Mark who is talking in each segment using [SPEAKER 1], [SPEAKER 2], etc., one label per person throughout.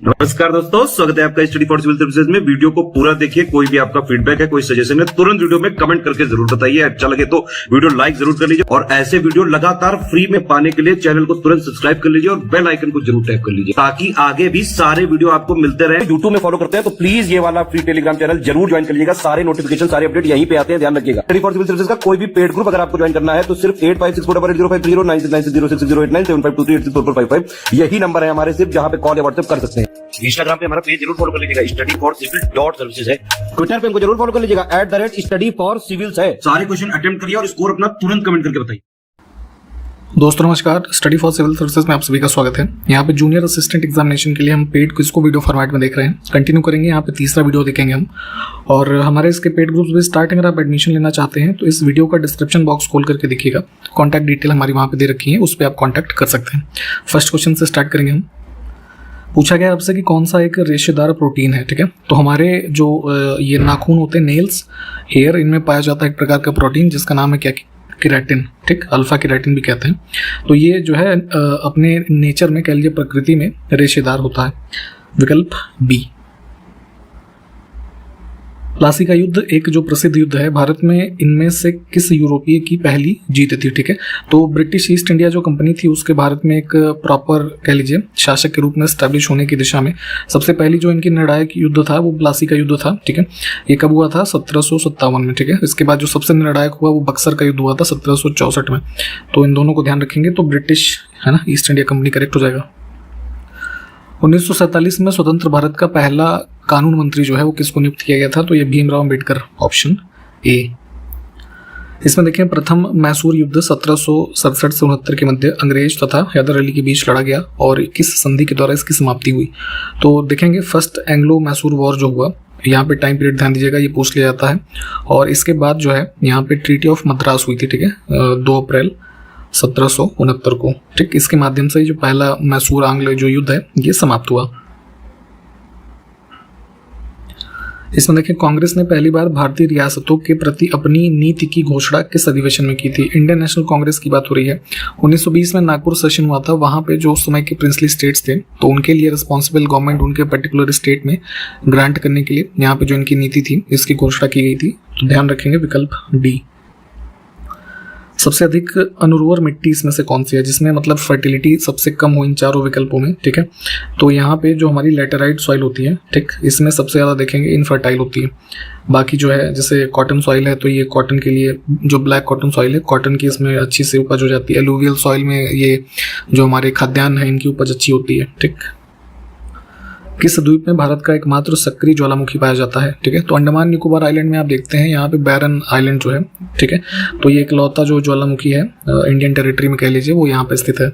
[SPEAKER 1] नमस्कार दोस्तों, स्वागत है आपका स्टडी फॉर सिविल सर्विसेज में। वीडियो को पूरा देखिए। कोई भी आपका फीडबैक है, कोई सजेशन है, तुरंत वीडियो में कमेंट करके जरूर बताइए। अच्छा लगे तो वीडियो लाइक जरूर कर लीजिए और ऐसे वीडियो लगातार फ्री में पाने के लिए चैनल को तुरंत सब्सक्राइब कर लीजिए और बेल आइकन को जरूर टैप कर लीजिए ताकि आगे भी सारे वीडियो आपको मिलते रहे। यूट्यूब में फॉलो करते हैं तो प्लीज ये वाला फ्री टेलीग्राम चैनल जरूर ज्वाइन कर लीजिएगा। सारे नोटिफिकेशन, सारे अपडेट यहीं पे आते हैं, ध्यान रखिएगा। स्टडी फॉर सिविल सर्विसेज का कोई भी पेड ग्रुप अगर आपको ज्वाइन करना है तो सिर्फ 856480560660897523864455 यही नंबर है हमारे, सिर्फ जहां पे कॉल या व्हाट्सएप कर सकते हैं। इंस्टाग्राम पे हमारा पेज जरूर फॉलो कर लीजिएगा, स्टडी फॉर सिविल .सर्विसेज है। ट्विटर पे हमको जरूर फॉलो कर लीजिएगा, @study for civils है। सारे क्वेश्चन अटेम्प्ट करिए और स्कोर अपना तुरंत कमेंट करके बताइए।
[SPEAKER 2] दोस्तों नमस्कार, स्टडी फॉर सिविल सर्विसेज में आप सभी का स्वागत है। यहाँ पे जूनियर असिस्टेंट एग्जामिनेशन के लिए हम पेड क्विज को वीडियो फॉर्मेट में देख रहे हैं। कंटिन्यू करेंगे, यहाँ पे तीसरा वीडियो देखेंगे हम। और हमारे इसके पेड ग्रुप्स भी स्टार्ट हैं। अगर आप एडमिशन लेना चाहते हैं तो इस वीडियो का डिस्क्रिप्शन बॉक्स खोल करके देखिएगा, कॉन्टैक्ट डिटेल हमारी वहाँ पे दे रखी है, उस पर आप कॉन्टैक्ट कर सकते हैं। फर्स्ट क्वेश्चन से स्टार्ट करेंगे हम। पूछा गया आपसे कि कौन सा एक रेशेदार प्रोटीन है, ठीक है। तो हमारे जो ये नाखून होते हैं, नेल्स, हेयर, इनमें पाया जाता है एक प्रकार का प्रोटीन जिसका नाम है क्या, केराटिन, ठीक, अल्फा केराटिन भी कहते हैं। तो ये जो है अपने नेचर में, कह लीजिए प्रकृति में रेशेदार होता है। विकल्प बी। प्लासी का युद्ध एक जो प्रसिद्ध युद्ध है, भारत में इनमें से किस यूरोपीय की पहली जीत थी, ठीक है। तो ब्रिटिश ईस्ट इंडिया जो कंपनी थी उसके भारत में एक प्रॉपर, कह लीजिए, शासक के रूप में स्टैब्लिश होने की दिशा में सबसे पहली जो इनकी निर्णायक युद्ध था वो प्लासी का युद्ध था, ठीक है। ये कब हुआ था? 1757 में, ठीक है। इसके बाद जो सबसे निर्णायक हुआ वो बक्सर का युद्ध हुआ था 1764 में। तो इन दोनों को ध्यान रखेंगे तो ब्रिटिश, है ना, ईस्ट इंडिया कंपनी करेक्ट हो जाएगा। 1947 में स्वतंत्र भारत का पहला कानून मंत्री जो है वो किसको नियुक्त किया गया था? तो ये भीमराव अंबेडकर, ऑप्शन ए। इसमें देखें, प्रथम मैसूर युद्ध 1767 से 69 के मध्य अंग्रेज तथा हैदर अली के बीच लड़ा गया और किस संधि के द्वारा इसकी समाप्ति हुई? तो देखेंगे फर्स्ट एंग्लो मैसूर वॉर जो हुआ, यहाँ पे टाइम पीरियड ध्यान दीजिएगा, ये पूछ लिया जाता है। और इसके बाद जो है यहाँ पे ट्रीटी ऑफ मद्रास हुई थी, ठीक है, 2 अप्रैल 1769 को, ठीक। इसके माध्यम से जो पहला मैसूर आंग्ल जो युद्ध है ये समाप्त हुआ। इसमें देखिए, कांग्रेस ने पहली बार भारतीय रियासतों के प्रति अपनी नीति की घोषणा किस अधिवेशन में की थी? इंडियन नेशनल कांग्रेस की बात हो रही है। 1920 में नागपुर सेशन हुआ था। वहां पे जो उस समय के प्रिंसली स्टेट्स थे तो उनके लिए रिस्पॉन्सिबल गवर्नमेंट उनके पर्टिकुलर स्टेट में ग्रांट करने के लिए यहाँ पे जो इनकी नीति थी इसकी घोषणा की गई थी। तो ध्यान रखेंगे विकल्प डी। सबसे अधिक अनुर्वर मिट्टी इसमें से कौन सी है, जिसमें मतलब फर्टिलिटी सबसे कम हो इन चारों विकल्पों में, ठीक है। तो यहाँ पे जो हमारी लैटेराइट सॉइल होती है, ठीक, इसमें सबसे ज़्यादा देखेंगे इनफर्टाइल होती है। बाकी जो है जैसे कॉटन सॉइल है तो ये कॉटन के लिए, जो ब्लैक कॉटन सॉइल है, कॉटन की इसमें अच्छी से उपज हो जाती है। एलुवियल सॉइल में ये जो हमारे खाद्यान्न है इनकी उपज अच्छी होती है, ठीक। किस द्वीप में भारत का एकमात्र सक्रिय ज्वालामुखी पाया जाता है, ठीक है। तो अंडमान निकोबार आइलैंड में आप देखते हैं यहाँ पे बैरन आइलैंड जो है, ठीक है। तो ये इकलौता जो ज्वालामुखी है इंडियन टेरिटरी में, कह लीजिए, वो यहाँ पे स्थित है।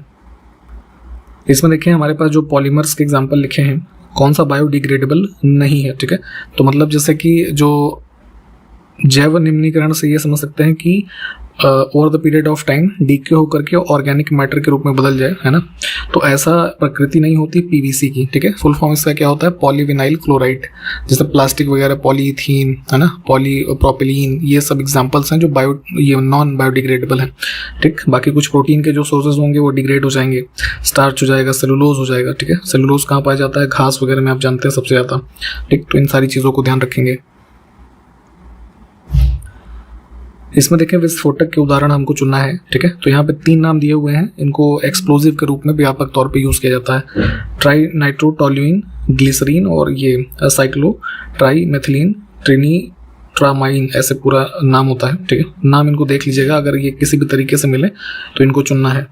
[SPEAKER 2] इसमें देखें हमारे पास जो पॉलीमर्स के एग्जाम्पल लिखे हैं, कौन सा बायोडिग्रेडेबल नहीं है, ठीक है। तो मतलब जैसे कि जो जैव निम्नीकरण से ये समझ सकते हैं कि over the period of time DK होकर के ऑर्गेनिक मैटर के रूप में बदल जाए, है ना। तो ऐसा प्रकृति नहीं होती पीवीसी की, ठीक है। फुल फॉर्म इसका क्या होता है? Polyvinyl chloride. जैसे प्लास्टिक वगैरह, पॉलीथीन, है ना, पॉलीप्रोपिलीन, ये सब एग्जांपल्स हैं जो ये नॉन बायोडिग्रेडेबल हैं, ठीक। बाकी कुछ प्रोटीन के जो सोर्सेज होंगे वो डिग्रेड हो जाएंगे, स्टार्च हो जाएगा, सेलुलोज हो जाएगा, ठीक है। सेलुलोज कहाँ पाया जाता है? घास वगैरह में, आप जानते हैं सबसे ज़्यादा, ठीक। तो इन सारी चीज़ों को ध्यान रखेंगे। इसमें देखें विस्फोटक के उदाहरण हमको चुनना है, ठीक है। तो यहाँ पे 3 नाम दिए हुए हैं, इनको एक्सप्लोजिव के रूप में व्यापक तौर पे यूज किया जाता है। ट्राई नाइट्रोटोल्यूइन, ग्लिसरीन और ये साइक्लो ट्राई मेथिलीन ट्रिनीट्रामाइन, ऐसे पूरा नाम होता है, ठीक है। नाम इनको देख लीजिएगा, अगर ये किसी भी तरीके से मिले तो इनको चुनना है।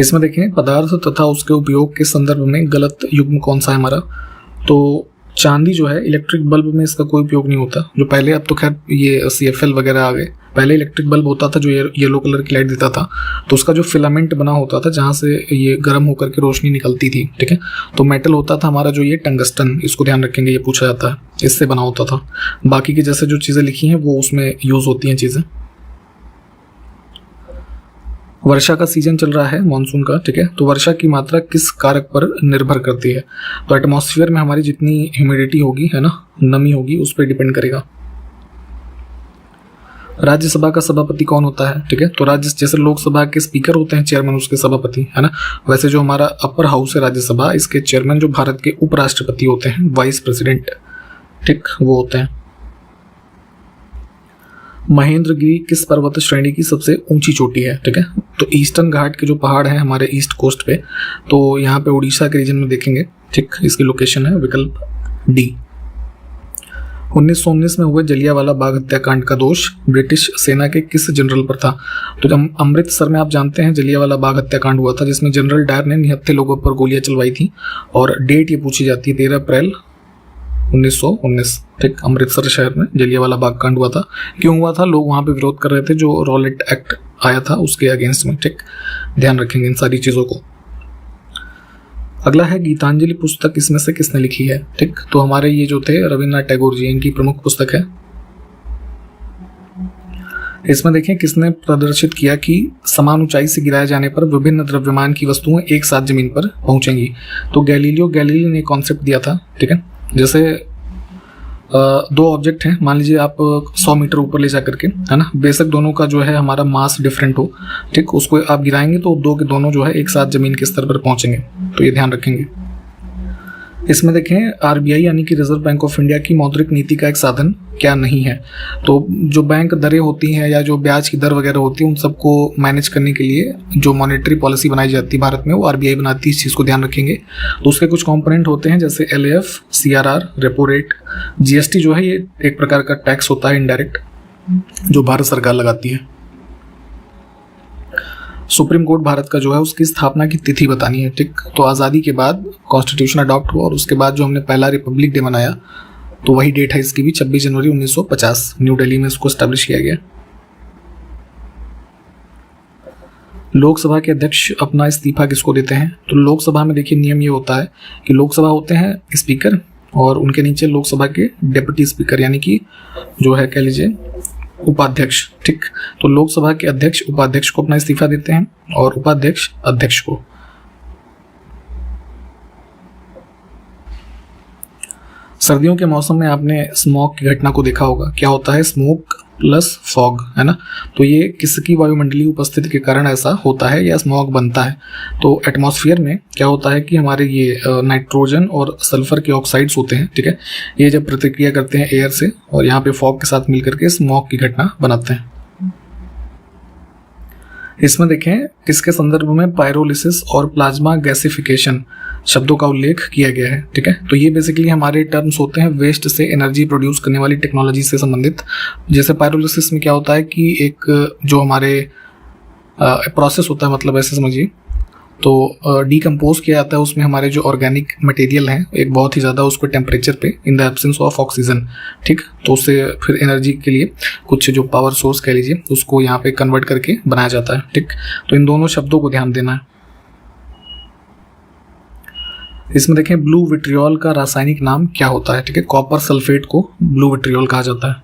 [SPEAKER 2] इसमें देखें पदार्थ तथा उसके उपयोग के संदर्भ में गलत युग्म कौन सा है हमारा? तो चांदी जो है, इलेक्ट्रिक बल्ब में इसका कोई उपयोग नहीं होता। जो पहले, अब तो खैर ये CFL वगैरह आ गए, पहले इलेक्ट्रिक बल्ब होता था जो येलो कलर की लाइट देता था, तो उसका जो फिलामेंट बना होता था जहाँ से ये गर्म होकर के रोशनी निकलती थी, ठीक है। तो मेटल होता था हमारा जो ये टंगस्टन, इसको ध्यान रखेंगे, ये पूछा जाता है, इससे बना होता था। बाकी की जैसे जो चीज़ें लिखी हैं वो उसमें यूज होती हैं चीज़ें। वर्षा का सीजन चल रहा है, मानसून का, ठीक है। तो वर्षा की मात्रा किस कारक पर निर्भर करती है? तो एटमॉस्फेयर में हमारी जितनी ह्यूमिडिटी होगी, है ना, नमी होगी, उस पर डिपेंड करेगा। राज्यसभा का सभापति कौन होता है, ठीक है। तो राज्य जैसे लोकसभा के स्पीकर होते हैं चेयरमैन, उसके सभापति, है ना, वैसे जो हमारा अपर हाउस है राज्यसभा, इसके चेयरमैन जो भारत के उपराष्ट्रपति होते हैं, वाइस प्रेसिडेंट, ठीक, वो होते हैं। महेंद्रगिरी किस पर्वत श्रेणी की सबसे ऊंची चोटी है, ठीक है। तो ईस्टर्न घाट के जो पहाड़ हैं हमारे ईस्ट कोस्ट पे, तो यहाँ पे उड़ीसा के रीजन में देखेंगे, ठीक। इसकी लोकेशन है विकल्प डी। 1919 में हुए जलियांवाला बाग हत्याकांड का दोष ब्रिटिश सेना के किस जनरल पर था। तो जब अमृतसर में आप जानते हैं जलियांवाला बाग हत्याकांड हुआ था, जिसमें जनरल डायर ने निहत्थे लोगों पर गोलियां चलवाई थी, और डेट ये पूछी जाती है 13 अप्रैल 1919, ठीक। अमृतसर शहर में जलियांवाला बाग कांड हुआ था। क्यों हुआ था? लोग वहां पे विरोध कर रहे थे जो रॉलेट एक्ट आया था उसके अगेंस्ट में, ठीक। ध्यान रखेंगे इन सारी चीजों को। अगला है गीतांजलि पुस्तक इसमें से किसने लिखी है, ठीक। तो हमारे ये जो थे रविन्द्रनाथ टैगोर जी, इनकी प्रमुख पुस्तक है। इसमें देखें किसने प्रदर्शित किया कि समान ऊंचाई से गिराए जाने पर विभिन्न द्रव्यमान की वस्तुएं एक साथ जमीन पर पहुंचेंगी। तो गैलीलियो गैलीली ने कॉन्सेप्ट दिया था, ठीक है। जैसे दो ऑब्जेक्ट हैं, मान लीजिए आप 100 मीटर ऊपर ले जा करके, है ना, बेशक दोनों का जो है हमारा मास डिफरेंट हो, ठीक, उसको आप गिराएंगे तो दो के दोनों जो है एक साथ जमीन के स्तर पर पहुंचेंगे। तो ये ध्यान रखेंगे। इसमें देखें आरबीआई यानी कि रिजर्व बैंक ऑफ इंडिया की मौद्रिक नीति का एक साधन क्या नहीं है। तो जो बैंक दरें होती हैं या जो ब्याज की दर वगैरह होती है, उन सबको मैनेज करने के लिए जो मॉनेटरी पॉलिसी बनाई जाती है भारत में, वो आरबीआई बनाती है। इस चीज़ को ध्यान रखेंगे। तो उसके कुछ कंपोनेंट होते हैं जैसे LAF, CRR, repo rate, GST जो है ये एक प्रकार का टैक्स होता है इनडायरेक्ट, जो भारत सरकार लगाती है। सुप्रीम कोर्ट भारत का जो है उसकी स्थापना की तिथि बतानी है, ठीक। तो आज़ादी के बाद कॉन्स्टिट्यूशन अडॉप्ट हुआ और उसके बाद जो हमने पहला रिपब्लिक डे मनाया, तो वही डेट है इसकी भी, 26 जनवरी 1950 न्यू दिल्ली में इसको एस्टैब्लिश किया गया। लोकसभा के अध्यक्ष अपना इस्तीफा किसको देते हैं। तो लोकसभा में देखिए नियम ये होता है कि लोकसभा होते हैं स्पीकर और उनके नीचे लोकसभा के डेप्यूटी स्पीकर यानी कि जो है कह लीजिए उपाध्यक्ष, ठीक। तो लोकसभा के अध्यक्ष उपाध्यक्ष को अपना इस्तीफा देते हैं और उपाध्यक्ष अध्यक्ष को। सर्दियों के मौसम में आपने स्मॉग की घटना को देखा होगा। क्या होता है? स्मोक प्लस फॉग, है ना। तो ये किसकी वायुमंडलीय उपस्थिति के कारण ऐसा होता है या स्मॉग बनता है। तो एटमॉस्फेयर में क्या होता है कि हमारे ये नाइट्रोजन और सल्फर के ऑक्साइड्स होते हैं, ठीक है। ये जब प्रतिक्रिया करते हैं एयर से और यहाँ पे फॉग के साथ मिलकर के स्मॉग की घटना बनाते हैं। इसमें देखें किसके संदर्भ में पायरोलिसिस और प्लाज्मा गैसिफिकेशन शब्दों का उल्लेख किया गया है, ठीक है। तो ये बेसिकली हमारे टर्म्स होते हैं वेस्ट से एनर्जी प्रोड्यूस करने वाली टेक्नोलॉजी से संबंधित। जैसे पायरोलिसिस में क्या होता है कि एक जो हमारे प्रोसेस होता है, मतलब ऐसे समझिए, तो डीकम्पोज किया जाता है उसमें हमारे जो ऑर्गेनिक मटेरियल हैं एक बहुत ही ज़्यादा उसको टेम्परेचर पे in the absence of oxygen, ठीक। तो उससे फिर एनर्जी के लिए कुछ जो पावर सोर्स कह लीजिए उसको यहाँ पे कन्वर्ट करके बनाया जाता है, ठीक। तो इन दोनों शब्दों को ध्यान देना है। इसमें देखें ब्लू विट्रियोल का रासायनिक नाम क्या होता है, ठीक है। कॉपर सल्फेट को ब्लू विट्रियोल कहा जाता है।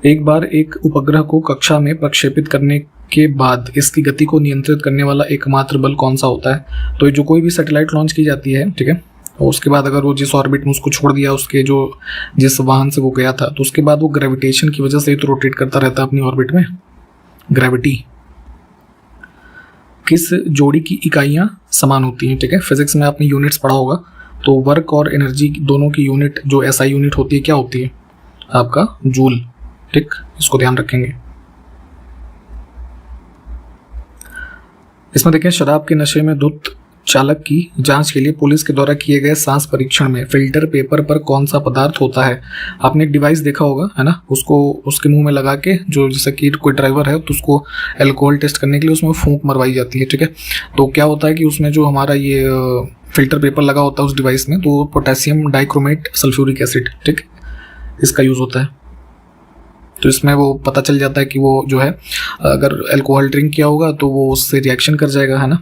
[SPEAKER 2] एक बार एक उपग्रह को कक्षा में प्रक्षेपित करने के बाद इसकी गति को नियंत्रित करने वाला एकमात्र बल कौन सा होता है। तो ये जो कोई भी सैटेलाइट लॉन्च की जाती है, ठीक है, और उसके बाद अगर वो जिस ऑर्बिट में उसको छोड़ दिया, उसके जो जिस वाहन से वो गया था, तो उसके बाद वो ग्रेविटेशन की वजह से तो रोटेट करता रहता है अपनी ऑर्बिट में, ग्रेविटी। किस जोड़ी की इकाइयां समान होती हैं, ठीक है। फिजिक्स में आपने यूनिट्स पढ़ा होगा, तो वर्क और एनर्जी दोनों की यूनिट जो एसआई यूनिट होती है क्या होती है आपका? जूल, ठीक। इसको ध्यान रखेंगे। इसमें देखें शराब के नशे में धुत चालक की जांच के लिए पुलिस के द्वारा किए गए सांस परीक्षण में फिल्टर पेपर पर कौन सा पदार्थ होता है। आपने एक डिवाइस देखा होगा, है ना, उसको उसके मुंह में लगा के जो जैसे कि कोई ड्राइवर है तो उसको अल्कोहल टेस्ट करने के लिए उसमें फूंक मरवाई जाती है, ठीक है। तो क्या होता है कि उसमें जो हमारा ये फिल्टर पेपर लगा होता है उस डिवाइस में, तो पोटेशियम डाइक्रोमेट सल्फ्यूरिक एसिड, ठीक, इसका यूज होता है। तो इसमें वो पता चल जाता है कि वो जो है अगर अल्कोहल ड्रिंक किया होगा तो वो उससे रिएक्शन कर जाएगा, है ना।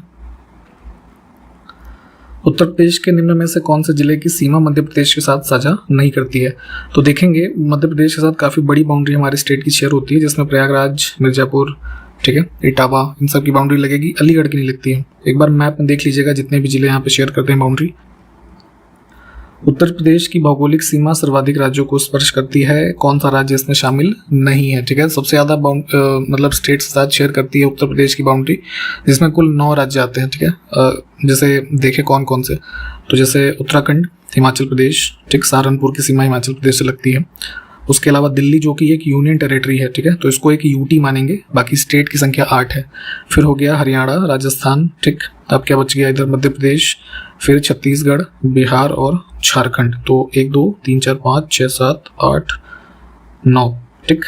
[SPEAKER 2] उत्तर प्रदेश के निम्न में से कौन से जिले की सीमा मध्य प्रदेश के साथ साझा नहीं करती है। तो देखेंगे मध्य प्रदेश के साथ काफ़ी बड़ी बाउंड्री हमारे स्टेट की शेयर होती है, जिसमें प्रयागराज, मिर्जापुर, ठीक है, इटावा, इन सब की बाउंड्री लगेगी। अलीगढ़ की नहीं लगती है। एक बार मैप में देख लीजिएगा जितने भी जिले यहाँ पे शेयर करते हैं बाउंड्री। उत्तर प्रदेश की भौगोलिक सीमा सर्वाधिक राज्यों को स्पर्श करती है, कौन सा राज्य इसमें शामिल नहीं है? ठीक है, सबसे ज़्यादा मतलब स्टेट के साथ शेयर करती है उत्तर प्रदेश की बाउंड्री, जिसमें कुल 9 राज्य आते हैं। ठीक है, जैसे देखें कौन कौन से, तो जैसे उत्तराखंड, हिमाचल प्रदेश, ठीक, सहारनपुर की सीमा हिमाचल प्रदेश से लगती है। उसके अलावा दिल्ली जो कि एक यूनियन टेरिटरी है, ठीक है, तो इसको एक यूटी मानेंगे, बाकी स्टेट की संख्या 8 है। फिर हो गया हरियाणा, राजस्थान, ठीक, अब क्या बच गया इधर मध्य प्रदेश, फिर छत्तीसगढ़, बिहार और झारखंड। तो 1 2 3 4 5 6 7 8 9, ठीक।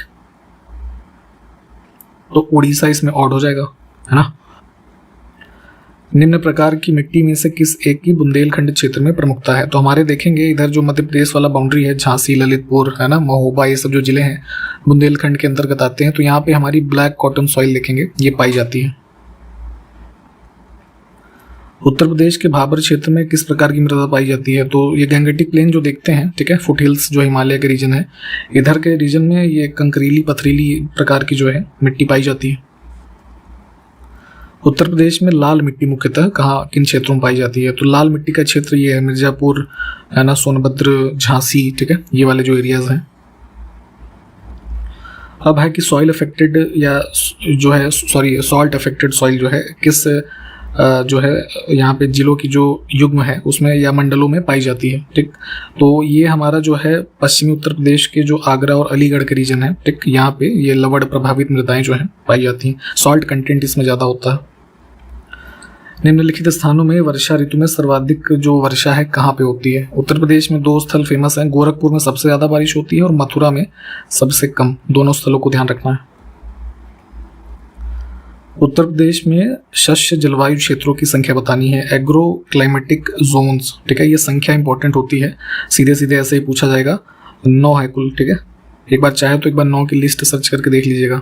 [SPEAKER 2] तो उड़ीसा इसमें ऑड हो जाएगा, है ना। निम्न प्रकार की मिट्टी में से किस एक की बुंदेलखंड क्षेत्र में प्रमुखता है? तो हमारे देखेंगे इधर जो मध्य प्रदेश वाला बाउंड्री है, झांसी, ललितपुर, है ना, महोबा, ये सब जो जिले हैं बुंदेलखंड के अंतर्गत आते हैं। तो यहाँ पे हमारी ब्लैक कॉटन सॉइल देखेंगे, ये पाई जाती है। उत्तर प्रदेश के भाबर क्षेत्र में किस प्रकार की मृदा पाई जाती है? तो ये गंगेटिक प्लेन जो देखते हैं, ठीक है, फुट हिल्स जो हिमालय के रीजन है, इधर के रीजन में ये कंकरीली पथरीली प्रकार की जो है मिट्टी पाई जाती है। उत्तर प्रदेश में लाल मिट्टी मुख्यतः कहाँ, किन क्षेत्रों में पाई जाती है? तो लाल मिट्टी का क्षेत्र ये है मिर्जापुर, है ना, सोनभद्र, झांसी, ठीक है, ये वाले जो एरियाज हैं। अब है कि सॉइल अफेक्टेड या जो है सॉल्ट अफेक्टेड सॉइल जो है किस जो है यहाँ पे जिलों की जो युग्म है उसमें या मंडलों में पाई जाती है, ठीक। तो ये हमारा जो है पश्चिमी उत्तर प्रदेश के जो आगरा और अलीगढ़ के रीजन है, ठीक, यहाँ पे ये लवण प्रभावित मृदाएं जो हैं पाई जाती हैं, सॉल्ट कंटेंट इसमें ज़्यादा होता है। निम्नलिखित स्थानों में वर्षा ऋतु में सर्वाधिक जो वर्षा है कहाँ पे होती है? उत्तर प्रदेश में 2 स्थल फेमस हैं, गोरखपुर में सबसे ज़्यादा बारिश होती है और मथुरा में सबसे कम, दोनों स्थलों को ध्यान रखना है। उत्तर प्रदेश में शस्य जलवायु क्षेत्रों की संख्या बतानी है, एग्रो क्लाइमेटिक जोन्स, ठीक है, ये संख्या इंपॉर्टेंट होती है, सीधे सीधे ऐसे ही पूछा जाएगा। 9 है कुल, ठीक है, एक बार चाहे तो एक बार 9 की लिस्ट सर्च करके देख लीजिएगा।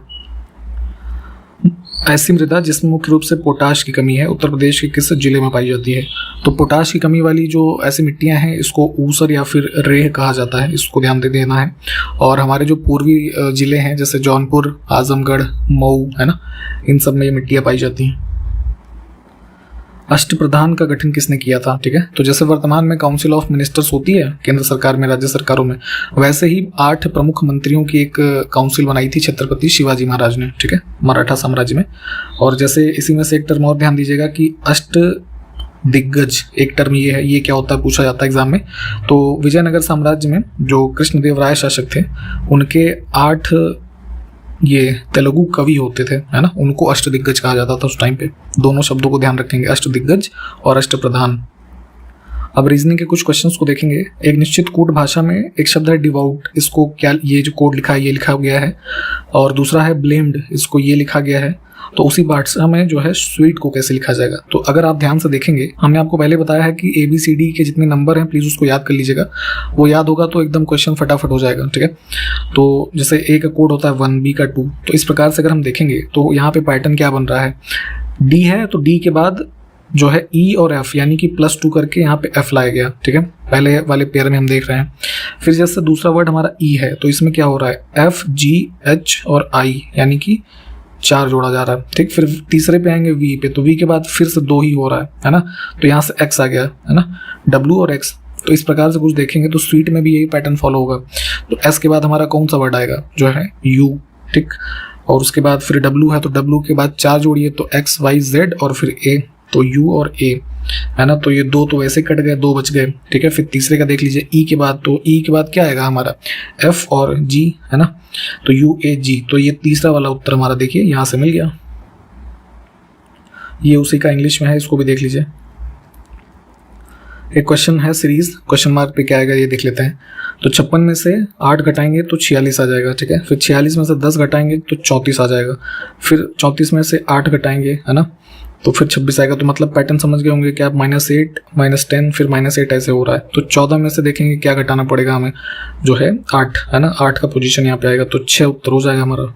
[SPEAKER 2] ऐसी मृदा जिसमें मुख्य रूप से पोटाश की कमी है उत्तर प्रदेश के किस जिले में पाई जाती है? तो पोटाश की कमी वाली जो ऐसी मिट्टियां हैं इसको ऊसर या फिर रेह कहा जाता है, इसको ध्यान दे देना है। और हमारे जो पूर्वी जिले हैं जैसे जौनपुर, आजमगढ़, मऊ, है ना, इन सब में ये मिट्टियां पाई जाती हैं। अष्टप्रधान का गठन किसने किया था? ठीक है, तो जैसे वर्तमान में काउंसिल ऑफ मिनिस्टर्स होती है केंद्र सरकार में, राज्य सरकारों में, वैसे ही 8 प्रमुख मंत्रियों की एक काउंसिल बनाई थी छत्रपति शिवाजी महाराज ने, ठीक है, मराठा साम्राज्य में। और जैसे इसी में से एक टर्म और ध्यान दीजिएगा कि अष्ट दिग्गज, एक टर्म ये है, ये क्या होता है पूछा जाता है एग्जाम में। तो विजयनगर साम्राज्य में जो कृष्णदेव राय शासक थे उनके 8 ये तेलुगु कवि होते थे, है ना, उनको अष्टदिग्गज कहा जाता था उस टाइम पे। दोनों शब्दों को ध्यान रखेंगे, अष्टदिग्गज और अष्टप्रधान। अब रीजनिंग के कुछ क्वेश्चंस को देखेंगे। एक निश्चित कूट भाषा में एक शब्द है डिवाउट, इसको क्या, ये जो कोड लिखा है ये लिखा गया है। और दूसरा है ब्लेम्ड, इसको ये लिखा गया है। तो उसी भाषा में जो है स्वीट को कैसे लिखा जाएगा? तो अगर आप ध्यान से देखेंगे, हमने आपको पहले बताया है कि ABCD के जितने नंबर हैं प्लीज उसको याद कर लीजिएगा, वो याद होगा तो एकदम क्वेश्चन फटाफट हो जाएगा, ठीक है। तो जैसे A का कोड होता है 1, B का 2, तो इस प्रकार से अगर हम देखेंगे तो यहाँ पे पैटर्न क्या बन रहा है, D है तो D के बाद जो है E और F, यानी कि +2 करके यहाँ पे F लाया गया, ठीक है, पहले वाले पेयर में हम देख रहे हैं। फिर जैसे दूसरा वर्ड हमारा E है तो इसमें क्या हो रहा है, F, G, H और I, यानी कि 4 जोड़ा जा रहा है, ठीक। फिर तीसरे पे आएंगे V पे, तो V के बाद फिर से 2 ही हो रहा है ना, तो यहाँ से X आ गया, है ना, W और X। तो इस प्रकार से कुछ देखेंगे तो स्वीट में भी यही पैटर्न फॉलो होगा। तो S के बाद हमारा कौन सा वर्ड आएगा, जो है U, ठीक। और उसके बाद फिर W है तो W के बाद 4 जोड़िए तो X, Y, Z और फिर A, तो U और A, है ना। तो ये 2 तो वैसे कट गए, 2 बच गए, ठीक है। फिर तीसरे का देख लीजिए E के बाद, तो E के बाद क्या आएगा हमारा, F और G, है ना, तो UAG। तो ये तीसरा वाला उत्तर हमारा देखिए यहाँ से मिल गया। ये उसी का इंग्लिश में है, इसको भी देख लीजिए। एक क्वेश्चन है सीरीज, क्वेश्चन मार्क पे क्या आएगा ये देख लेते हैं। तो 56 में से 8 घटाएंगे तो 46 आ जाएगा, ठीक है। फिर 46 में से 10 घटाएंगे तो 34 आ जाएगा। फिर 34 में से 8 घटाएंगे, है ना, तो फिर 26 आएगा। तो मतलब पैटर्न समझ गए होंगे कि आप -8, -10 फिर -8 ऐसे हो रहा है। तो 14 में से देखेंगे क्या घटाना पड़ेगा हमें, जो है 8, है ना, 8 का पोजीशन यहाँ पे आएगा, तो 6 उत्तर हो जाएगा हमारा।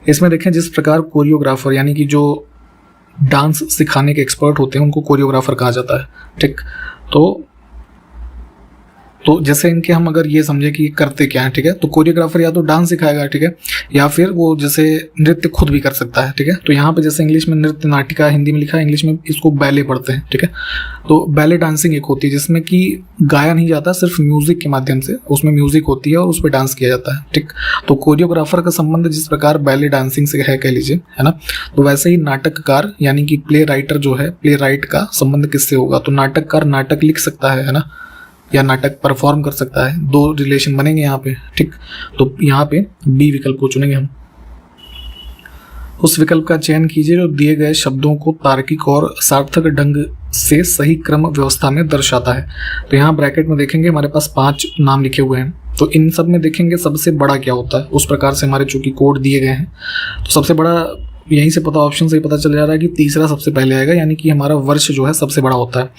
[SPEAKER 2] इसमें देखें जिस प्रकार कोरियोग्राफर, यानी कि जो डांस सिखाने के एक्सपर्ट होते हैं उनको कोरियोग्राफर कहा जाता है, ठीक। तो तो जैसे इनके हम अगर ये समझे कि ये करते क्या है, ठीक है, तो कोरियोग्राफर या तो डांस सिखाएगा, ठीक है, या फिर वो जैसे नृत्य खुद भी कर सकता है, ठीक है। तो यहाँ पे जैसे इंग्लिश में नृत्य नाटिका, हिंदी में लिखा है, इंग्लिश में इसको बैले पढ़ते हैं, ठीक है। तो बैले डांसिंग एक होती है जिसमें कि गाया नहीं जाता, सिर्फ म्यूजिक के माध्यम से उसमें म्यूजिक होती है और उस पर डांस किया जाता है, ठीक। तो कोरियोग्राफर का संबंध जिस प्रकार बैले डांसिंग से है कह लीजिए, है ना, तो वैसे ही नाटककार यानी कि प्ले राइटर जो है, प्ले राइट का संबंध किससे होगा, तो नाटककार नाटक लिख सकता है ना, या नाटक परफॉर्म कर सकता है। दो रिलेशन बनेंगे यहाँ पे, ठीक। तो यहाँ पे बी विकल्प को चुनेंगे हम। उस विकल्प का चयन कीजिए जो दिए गए शब्दों को तार्किक और सार्थक ढंग से सही क्रम व्यवस्था में दर्शाता है। तो यहाँ ब्रैकेट में देखेंगे हमारे पास 5 नाम लिखे हुए हैं, तो इन सब में देखेंगे सबसे बड़ा क्या होता है, उस प्रकार से हमारे चूंकि कोड दिए गए हैं, तो सबसे बड़ा यहीं से पता, ऑप्शन से ही पता चल जा रहा है कि तीसरा सबसे पहले आएगा, यानी कि हमारा वर्ष जो है सबसे बड़ा होता है।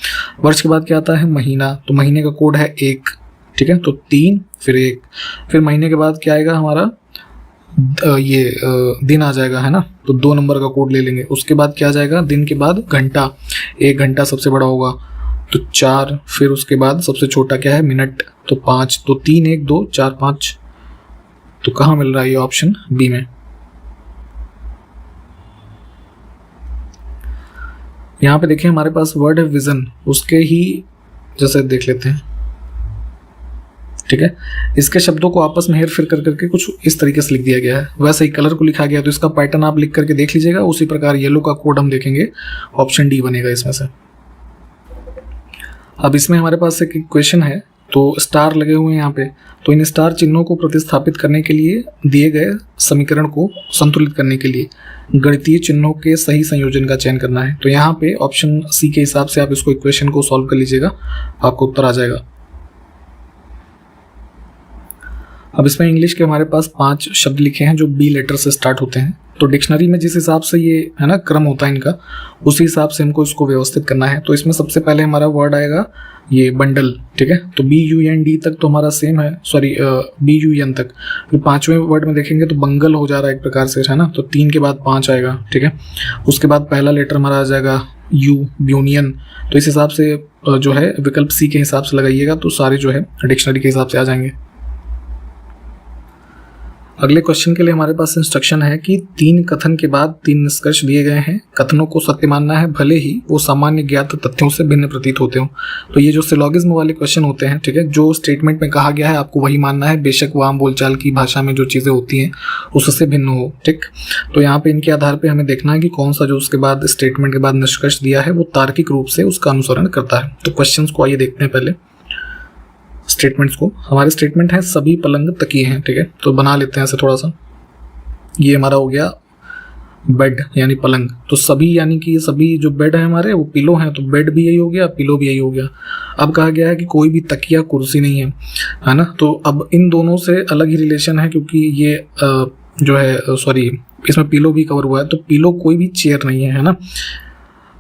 [SPEAKER 2] वर्ष के बाद क्या आता है, महीना, तो महीने का कोड है 1, ठीक है, तो 3 फिर 1, फिर महीने के बाद क्या आएगा हमारा ये दिन आ जाएगा, है ना, तो 2 नंबर का कोड ले लेंगे। उसके बाद क्या आ जाएगा, दिन के बाद घंटा, 1 घंटा सबसे बड़ा होगा, तो 4, फिर उसके बाद सबसे छोटा क्या है, मिनट, तो 5, तो 3 1 2 4 5, तो कहाँ मिल रहा है ये ऑप्शन बी में। यहाँ पे देखिए हमारे पास वर्ड है विजन, उसके ही जैसे देख लेते हैं, ठीक है। इसके शब्दों को आपस में हेर फेर कर करके कुछ इस तरीके से लिख दिया गया है, वैसे ही कलर को लिखा गया, तो इसका पैटर्न आप लिख करके देख लीजिएगा। उसी प्रकार येलो का कोड हम देखेंगे, ऑप्शन डी बनेगा इसमें से। अब इसमें हमारे पास एक क्वेश्चन है, तो स्टार लगे हुए हैं यहाँ पे, तो इन स्टार चिन्हों को प्रतिस्थापित करने के लिए दिए गए समीकरण को संतुलित करने के लिए गणितीय चिन्हों के सही संयोजन का चयन करना है। तो यहाँ पे ऑप्शन सी के हिसाब से आप इसको इक्वेशन को सॉल्व कर लीजिएगा, आपको उत्तर आ जाएगा। अब इसमें इंग्लिश के हमारे पास 5 शब्द लिखे हैं जो बी लेटर से स्टार्ट होते हैं। तो डिक्शनरी में जिस हिसाब से ये है ना क्रम होता है इनका, उसी हिसाब से हमको इसको व्यवस्थित करना है। तो इसमें सबसे पहले हमारा वर्ड आएगा ये बंडल, ठीक है, तो BUND तक तो हमारा सेम है, सॉरी BUN तक। फिर 5वें वर्ड में देखेंगे तो बंगल हो जा रहा है एक प्रकार से, है ना, तो 3 के बाद 5 आएगा, ठीक है। उसके बाद पहला लेटर हमारा आ जाएगा U, ब्यूनियन। तो इस हिसाब से जो है विकल्प सी के हिसाब से लगाइएगा, तो सारे जो है डिक्शनरी के हिसाब से आ जाएंगे। अगले क्वेश्चन के लिए हमारे पास इंस्ट्रक्शन है कि 3 कथन के बाद 3 निष्कर्ष दिए गए हैं, कथनों को सत्य मानना है भले ही वो सामान्य ज्ञात तथ्यों से भिन्न प्रतीत होते हों। तो ये जो सिलोगिज्म वाले क्वेश्चन होते हैं, ठीक है, जो स्टेटमेंट में कहा गया है आपको वही मानना है, बेशक वो आम बोलचाल की भाषा में जो चीज़ें होती हैं उससे भिन्न हो, ठीक। तो यहाँ पे इनके आधार पर हमें देखना है कि कौन सा जो उसके बाद स्टेटमेंट के बाद निष्कर्ष दिया है वो तार्किक रूप से उसका अनुसरण करता है। तो क्वेश्चन को आइए देखते हैं पहले स्टेटमेंट्स को। हमारे स्टेटमेंट है सभी पलंग तकिए हैं, ठीक है, तो बना लेते हैं ऐसे थोड़ा सा। ये हमारा हो गया बेड यानी पलंग, तो सभी यानी कि सभी जो बेड है हमारे वो पिलो हैं, तो बेड भी यही हो गया, पिलो भी यही हो गया। अब कहा गया है कि कोई भी तकिया कुर्सी नहीं है ना, तो अब इन दोनों से अलग ही रिलेशन है, क्योंकि ये जो है सॉरी इसमें पिलो भी कवर हुआ है, तो पिलो कोई भी चेयर नहीं है ना।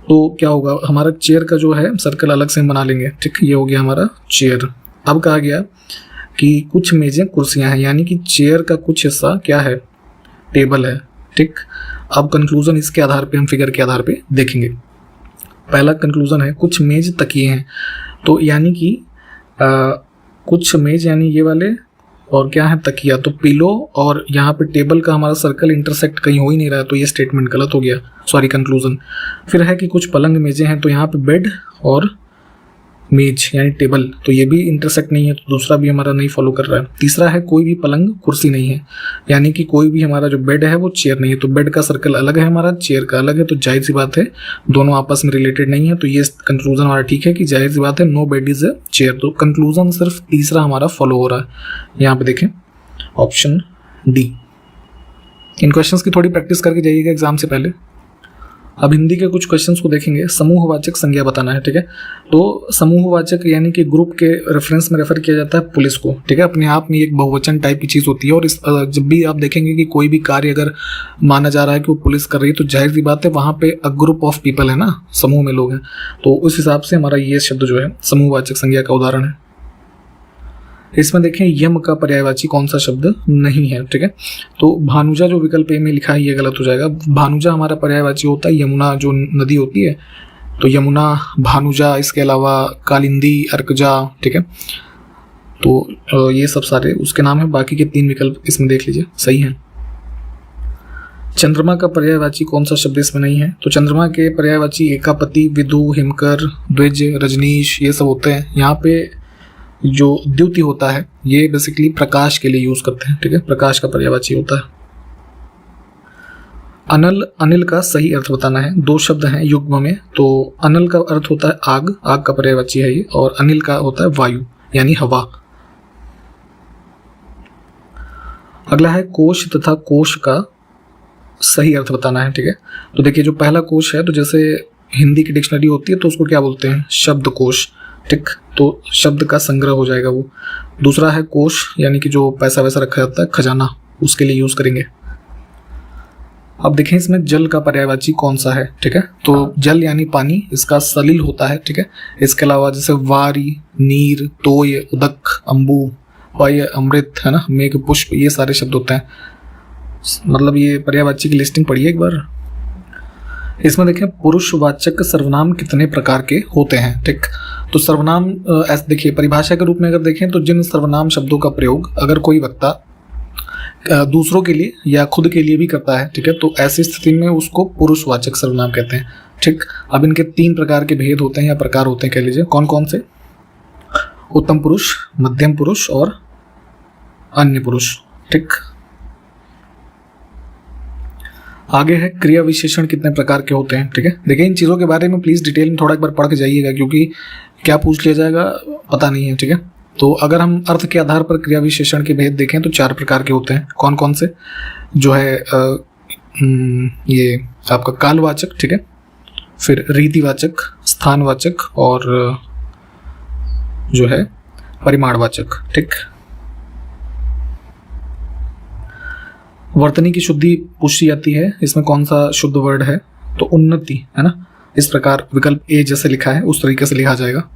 [SPEAKER 2] तो क्या होगा, हमारा चेयर का जो है सर्कल अलग से हम बना लेंगे, ठीक, ये हो गया हमारा चेयर। अब कहा गया कि कुछ मेजें कुर्सियां हैं, यानी कि चेयर का कुछ हिस्सा क्या है, टेबल है, ठीक। अब कंक्लूजन इसके आधार पे हम फिगर के आधार पे देखेंगे। पहला कंक्लूजन है कुछ मेज तकिए हैं, तो यानी कि कुछ मेज यानी ये वाले, और क्या है तकिया, तो पिलो और यहाँ पे टेबल का हमारा सर्कल इंटरसेक्ट कहीं हो ही नहीं रहा है, तो ये स्टेटमेंट गलत हो गया, सॉरी कंक्लूजन। फिर है कि कुछ पलंग मेजें हैं, तो यहाँ पे बेड और मेज यानी टेबल, तो ये भी इंटरसेक्ट नहीं है, तो दूसरा भी हमारा नहीं फॉलो कर रहा है। तीसरा है कोई भी पलंग कुर्सी नहीं है, यानी कि कोई भी हमारा जो बेड है वो चेयर नहीं है, तो बेड का सर्कल अलग है हमारा, चेयर का अलग है, तो जाहिर सी बात है दोनों आपस में रिलेटेड नहीं है। तो ये कंक्लूजन हमारा ठीक है कि जाहिर सी बात है no bed is a chair. तो कंक्लूजन सिर्फ तीसरा हमारा फॉलो हो रहा है। यहाँ पे देखें ऑप्शन डी। इन क्वेश्चंस की थोड़ी प्रैक्टिस करके जाइएगा एग्जाम से पहले। अब हिंदी के कुछ क्वेश्चंस को देखेंगे। समूहवाचक संज्ञा बताना है, ठीक है। तो समूहवाचक यानी कि ग्रुप के रेफरेंस में रेफर किया जाता है पुलिस को, ठीक है। अपने आप में एक बहुवचन टाइप की चीज़ होती है, और इस जब भी आप देखेंगे कि कोई भी कार्य अगर माना जा रहा है कि वो पुलिस कर रही है, तो जाहिर सी बात है वहाँ पे अ ग्रुप ऑफ पीपल है ना, समूह में लोग हैं, तो उस हिसाब से हमारा ये शब्द जो है समूहवाचक संज्ञा का उदाहरण है। इसमें देखें यम का पर्यायवाची कौन सा शब्द नहीं है, ठीक है। तो भानुजा जो विकल्प ए में लिखा है ये गलत हो जाएगा। भानुजा हमारा पर्यायवाची होता है यमुना जो नदी होती है, तो यमुना, भानुजा, इसके अलावा कालिंदी, अर्कजा, ठीक है। तो ये सब सारे उसके नाम है, बाकी के 3 विकल्प इसमें देख लीजिए सही है। चंद्रमा का पर्यायवाची कौन सा शब्द इसमें नहीं है? तो चंद्रमा के पर्यायवाची एकापति, विदु, हिमकर, द्विज, रजनीश ये सब होते हैं। यहाँ पे जो द्युति होता है ये बेसिकली प्रकाश के लिए यूज करते हैं, ठीक है, प्रकाश का पर्यायवाची होता है। अनल, अनिल का सही अर्थ बताना है। 2 शब्द हैं युग्म में, तो अनल का अर्थ होता है आग, आग का पर्यायवाची है ये, और अनिल का होता है वायु यानी हवा। अगला है कोश तथा कोश का सही अर्थ बताना है, ठीक है। तो देखिए जो पहला कोश है, तो जैसे हिंदी की डिक्शनरी होती है तो उसको क्या बोलते हैं? शब्दकोश, ठीक। तो शब्द का संग्रह हो जाएगा वो। दूसरा है कोश यानी कि जो पैसा वैसा रखा जाता है, खजाना, उसके लिए यूज करेंगे। अब देखें इसमें जल का पर्यायवाची कौन सा है, ठीक है। तो जल यानी पानी, इसका सलिल होता है, ठीक है। इसके अलावा जैसे वारी, नीर, तोय, उदक, अम्बु, वाय, अमृत, है ना, मेघ, पुष्प, ये सारे शब्द होते हैं। मतलब ये पर्यायवाची की लिस्टिंग पढ़िए एक बार। इसमें देखें पुरुषवाचक सर्वनाम कितने प्रकार के होते हैं, ठीक। तो सर्वनाम ऐसे देखिए परिभाषा के रूप में अगर देखें तो जिन सर्वनाम शब्दों का प्रयोग अगर कोई वक्ता दूसरों के लिए या खुद के लिए भी करता है, ठीक है, तो ऐसी स्थिति में उसको पुरुषवाचक सर्वनाम कहते हैं, ठीक। अब इनके 3 प्रकार के भेद होते हैं या प्रकार होते हैं, कह लीजिए कौन कौन से? उत्तम पुरुष, मध्यम पुरुष और अन्य पुरुष, ठीक। आगे है क्रिया विशेषण कितने प्रकार के होते हैं, ठीक है। देखिए इन चीज़ों के बारे में प्लीज़ डिटेल में थोड़ा एक बार पढ़ के जाइएगा, क्योंकि क्या पूछ लिया जाएगा पता नहीं है, ठीक है। तो अगर हम अर्थ के आधार पर क्रिया विशेषण के भेद देखें तो 4 प्रकार के होते हैं। कौन कौन से? जो है ये आपका कालवाचक, ठीक है, फिर रीतिवाचक, स्थानवाचक और जो है परिमाणवाचक, ठीक। वर्तनी की शुद्धि पूछी जाती है, इसमें कौन सा शुद्ध वर्ड है? तो उन्नति, है ना। इस प्रकार विकल्प ए जैसे लिखा है उस तरीके से लिखा जाएगा।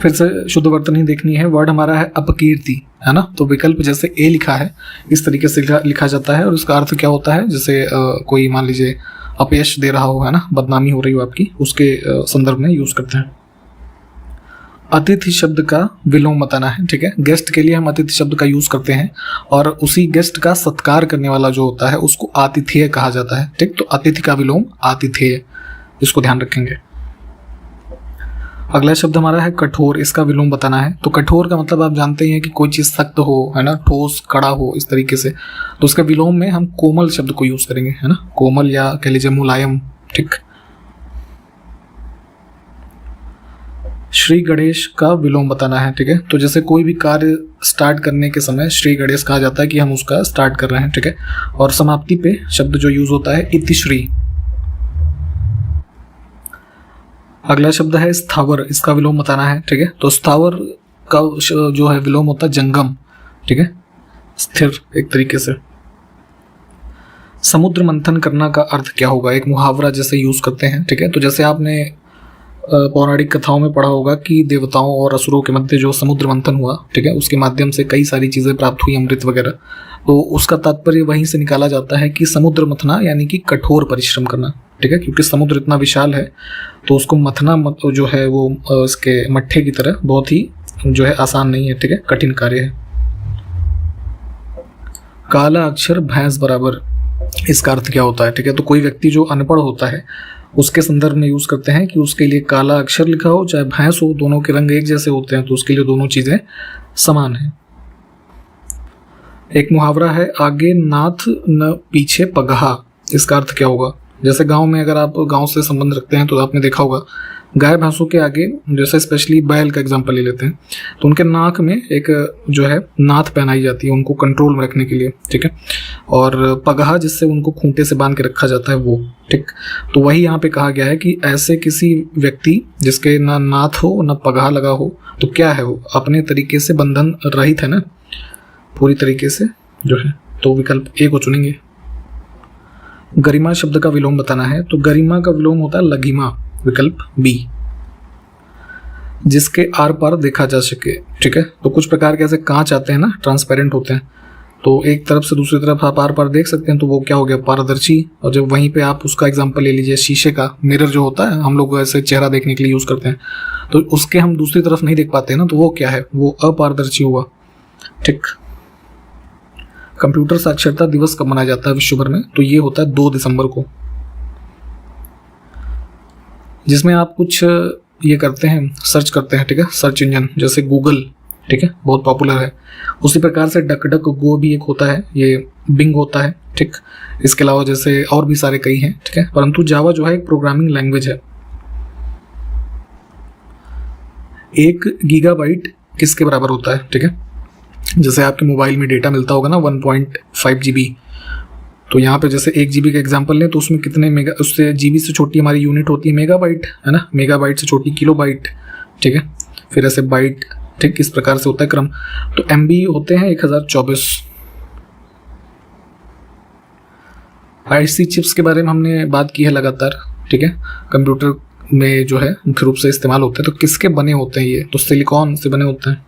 [SPEAKER 2] फिर से शुद्ध वर्तनी देखनी है। वर्ड हमारा है अपकीर्ति, है ना, तो विकल्प जैसे ए लिखा है इस तरीके से लिखा जाता है। और उसका अर्थ क्या होता है? जैसे कोई मान लीजिए अपयश दे रहा हो, है ना, बदनामी हो रही हो आपकी, उसके संदर्भ में यूज करते हैं। अतिथि शब्द का विलोम बताना है, ठीक है। गेस्ट के लिए हम अतिथि शब्द का यूज करते हैं और उसी गेस्ट का सत्कार करने वाला जो होता है उसको आतिथेय कहा जाता है, ठीक। तो अतिथि का विलोम आतिथेय, इसको ध्यान रखेंगे। अगला शब्द हमारा है कठोर, इसका विलोम बताना है। तो कठोर का मतलब आप जानते ही हैं कि कोई चीज सख्त हो, है ना, ठोस, कड़ा हो, इस तरीके से। तो उसका विलोम में हम कोमल शब्द को यूज करेंगे, है ना, कोमल या कह लीजिए मुलायम, ठीक। श्री गणेश का विलोम बताना है, ठीक है। तो जैसे कोई भी कार्य स्टार्ट करने के समय श्री गणेश कहा जाता है कि हम उसका स्टार्ट कर रहे हैं, ठीक है। और समाप्ति पे शब्द जो यूज होता है इति श्री। अगला शब्द है स्थावर, इसका विलोम बताना है, ठीक है। तो स्थावर का जो है विलोम होता है जंगम, ठीक है, स्थिर एक तरीके से। समुद्र मंथन करना का अर्थ क्या होगा? एक मुहावरा जैसे यूज करते हैं, ठीक है। तो जैसे आपने पौराणिक कथाओं में पढ़ा होगा कि देवताओं और असुरों के मध्य जो समुद्र मंथन हुआ, ठीक है, उसके माध्यम से कई सारी चीजें प्राप्त हुई, अमृत वगैरह। तो उसका तात्पर्य वहीं से निकाला जाता है कि समुद्र मथना यानी कि कठोर परिश्रम करना, ठीक है, क्योंकि समुद्र इतना विशाल है तो उसको मथना जो है वो इसके मट्ठे की तरह बहुत ही जो है आसान नहीं है, ठीक है, कठिन कार्य है। काला अक्षर भैंस बराबर, इसका अर्थ क्या होता है, ठीक है। तो कोई व्यक्ति जो अनपढ़ होता है उसके संदर्भ में यूज करते हैं कि उसके लिए काला अक्षर लिखा हो चाहे भैंस हो, दोनों के रंग एक जैसे होते हैं तो उसके लिए दोनों चीजें समान हैं। एक मुहावरा है आगे नाथ न पीछे पगहा, इसका अर्थ क्या होगा? जैसे गांव में अगर आप गांव से संबंध रखते हैं तो आपने देखा होगा गाय भैंसों के आगे, जैसे स्पेशली बैल का एग्जांपल ले लेते हैं, तो उनके नाक में एक जो है नाथ पहनाई जाती है उनको कंट्रोल में रखने के लिए, ठीक है। और पगहा जिससे उनको खूंटे से बांध के रखा जाता है वो, ठीक। तो वही यहाँ पे कहा गया है कि ऐसे किसी व्यक्ति जिसके ना नाथ हो ना पगहा लगा हो तो क्या है वो? अपने तरीके से बंधन रहित है ना, पूरी तरीके से जो है। तो विकल्प ए को चुनेंगे। गरिमा शब्द का विलोम बताना है। तो गरिमा का विलोम होता है लघिमा, विकल्प बी, जिसके आर पार देखा जा सके, ठीक है। तो कुछ प्रकार के ऐसे कांच आते हैं ना, ट्रांसपेरेंट होते हैं, तो एक तरफ से दूसरी तरफ आप आर पार देख सकते हैं, तो वो क्या हो गया, पारदर्शी। और जब वहीं पे आप उसका एग्जांपल ले लीजिए, शीशे का मिरर जो होता है, हम लोग ऐसे चेहरा देखने के लिए यूज करते हैं, तो उसके हम दूसरी तरफ नहीं देख पाते ना, तो वो क्या है, वो अपारदर्शी हुआ। ठीक। कंप्यूटर साक्षरता दिवस कब मनाया जाता है विश्व भर में? तो ये होता है 2 दिसंबर को, जिसमें आप कुछ ये करते हैं, सर्च करते हैं, ठीक है, सर्च इंजन जैसे गूगल, ठीक है, बहुत पॉपुलर है। उसी प्रकार से डक डक गो भी एक होता है, ये बिंग होता है। ठीक। इसके अलावा जैसे और भी सारे कई हैं, ठीक है, परंतु जावा जो है एक प्रोग्रामिंग लैंग्वेज है। 1 गीगाबाइट किसके बराबर होता है? ठीक है, जैसे आपके मोबाइल में डेटा मिलता होगा ना 1.5 GB, तो यहाँ पे जैसे 1 GB का एग्जांपल लें तो उसमें कितने मेगा, उससे GB से छोटी हमारी यूनिट होती है मेगाबाइट, है ना, मेगाबाइट से छोटी किलोबाइट। ठीक है, फिर ऐसे बाइट, ठीक, इस प्रकार से होता है क्रम। तो MB होते हैं 1024। IC चिप्स के बारे में हमने बात की है लगातार, ठीक है, कंप्यूटर में जो है मुख्य रूप से इस्तेमाल होते हैं। तो किसके बने होते हैं ये? तो सिलिकॉन से बने होते हैं।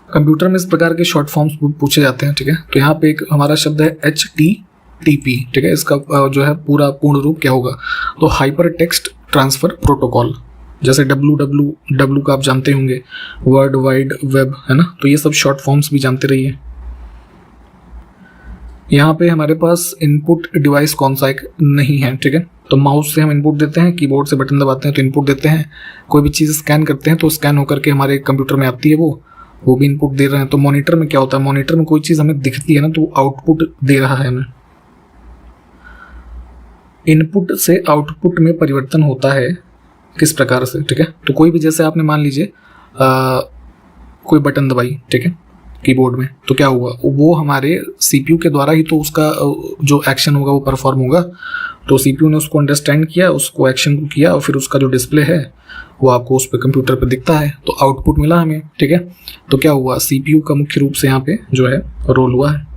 [SPEAKER 2] कंप्यूटर में इस प्रकार के शॉर्ट फॉर्म्स पूछे जाते हैं, ठीक है। तो यहाँ पे एक हमारा शब्द है HTTP, ठीक है, इसका जो है पूरा पूर्ण रूप क्या होगा? तो हाइपर टेक्स्ट ट्रांसफर प्रोटोकॉल। जैसे WWW का आप जानते होंगे, वर्ल्ड वाइड वेब, है ना, तो ये सब शॉर्ट फॉर्म्स भी जानते रहिए। यहाँ पे हमारे पास इनपुट डिवाइस कौन सा एक नहीं है, ठीक है। तो माउस से हम इनपुट देते हैं, कीबोर्ड से बटन दबाते हैं तो इनपुट देते हैं, कोई भी चीज़ स्कैन करते हैं तो स्कैन होकर के हमारे कंप्यूटर में आती है, वो भी इनपुट दे रहे हैं। तो मॉनिटर में क्या होता है? मॉनिटर में कोई चीज़ हमें दिखती है ना, तो आउटपुट दे रहा है हमें। इनपुट से आउटपुट में परिवर्तन होता है किस प्रकार से? ठीक है, तो कोई भी, जैसे आपने मान लीजिए कोई बटन दबाई, ठीक है, कीबोर्ड में, तो क्या हुआ? वो हमारे CPU के द्वारा ही तो उसका जो एक्शन होगा वो परफॉर्म होगा। तो CPU ने उसको अंडरस्टैंड किया, उसको एक्शन को किया, और फिर उसका जो डिस्प्ले है वो आपको उस पर कंप्यूटर पर दिखता है, तो आउटपुट मिला हमें। ठीक है, तो क्या हुआ? CPU का मुख्य रूप से यहाँ पे जो है रोल हुआ है।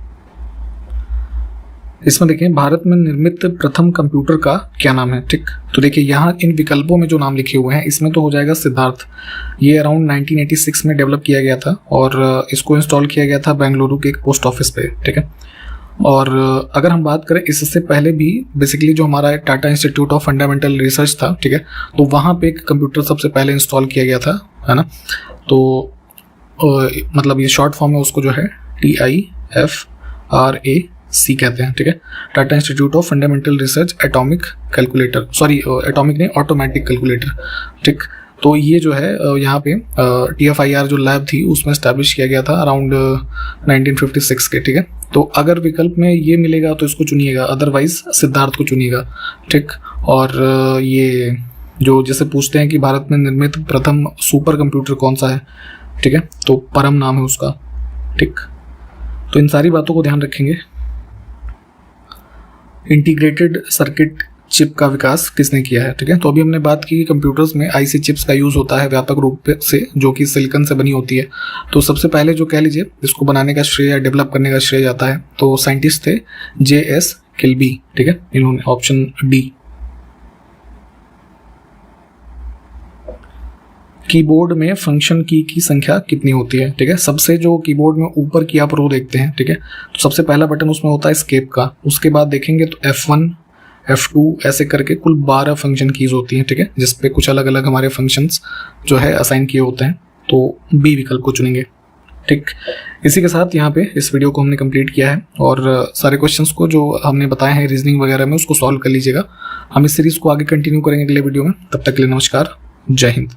[SPEAKER 2] इसमें देखें, भारत में निर्मित प्रथम कंप्यूटर का क्या नाम है? ठीक, तो देखिए यहाँ इन विकल्पों में जो नाम लिखे हुए हैं, इसमें तो हो जाएगा सिद्धार्थ। ये अराउंड 1986 में डेवलप किया गया था और इसको इंस्टॉल किया गया था बेंगलुरु के एक पोस्ट ऑफिस पे। ठीक है, और अगर हम बात करें इससे पहले भी बेसिकली जो हमारा Tata institute of fundamental research था, ठीक है, तो वहाँ पे एक कंप्यूटर सबसे पहले इंस्टॉल किया गया था, है ना। तो मतलब ये शॉर्ट फॉर्म है, उसको जो है TIFRAC कहते हैं। ठीक है, Tata institute of fundamental research atomic calculator, sorry atomic नहीं, ऑटोमेटिक कैलकुलेटर। ठीक, तो ये जो है यहाँ पे TFIR जो लैब थी उसमें स्टैब्लिश किया गया था अराउंड 1956 के। ठीक है, तो अगर विकल्प में ये मिलेगा तो इसको चुनिएगा, अदरवाइज सिद्धार्थ को चुनिएगा। ठीक, और ये जो जैसे पूछते हैं कि भारत में निर्मित प्रथम सुपर कंप्यूटर कौन सा है, ठीक है, तो परम नाम है उसका। ठीक, तो इन सारी बातों को ध्यान रखेंगे। इंटीग्रेटेड सर्किट चिप का विकास किसने किया है? ठीक है, तो अभी हमने बात की कि कंप्यूटर्स में IC चिप्स का यूज होता है व्यापक रूप से, जो कि सिलिकॉन से बनी होती है। तो सबसे पहले जो कह लीजिए इसको बनाने का श्रेय या डेवलप करने का श्रेय जाता है, तो साइंटिस्ट थे JS किल्बी। ठीक है, इन्होंने ऑप्शन डी। कीबोर्ड में फंक्शन की संख्या कितनी होती है? ठीक है, सबसे जो कीबोर्ड में ऊपर की आप रो देखते हैं, ठीक है, तो सबसे पहला बटन उसमें होता है एस्केप का। उसके बाद देखेंगे तो F1 F2 ऐसे करके कुल 12 फंक्शन कीज होती हैं। ठीक है, जिसपे कुछ अलग अलग हमारे फंक्शंस जो है असाइन किए होते हैं, तो बी विकल्प को चुनेंगे। ठीक, इसी के साथ यहाँ पे इस वीडियो को हमने कंप्लीट किया है और सारे क्वेश्चंस को जो हमने बताए हैं रीजनिंग वगैरह में उसको सॉल्व कर लीजिएगा। हम इस सीरीज को आगे कंटिन्यू करेंगे अगले वीडियो में। तब तक के लिए नमस्कार, जय हिंद।